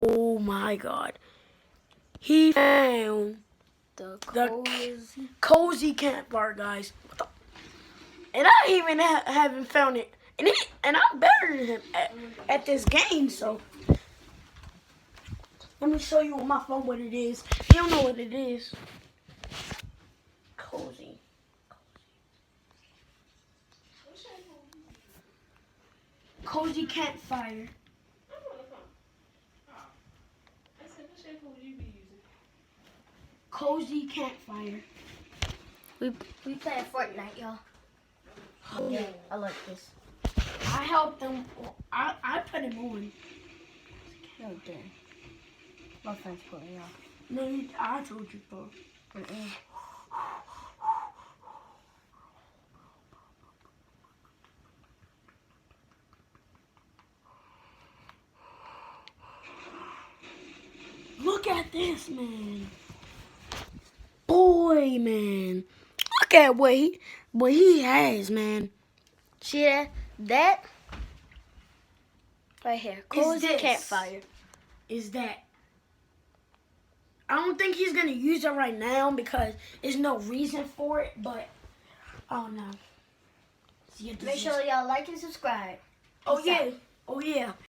Oh my God. He found The the cozy campfire, guys. And I even haven't found it. And I'm better than him at this game, so. Let me show you on my phone what it is. You don't know what it is. Cozy. Cozy campfire. Cozy campfire. We play Fortnite, y'all. Oh. Yeah, I like this. I helped them. I put him on. No, damn. My friends put me off. No, I told you, bro. Look at this, man. Boy, man. Look at what he has, man. See that right here, cozy this? campfire. Is that I don't think he's gonna use it right now because there's no reason for it, but oh no. Make sure y'all like and subscribe. Oh Peace yeah. out. Oh yeah.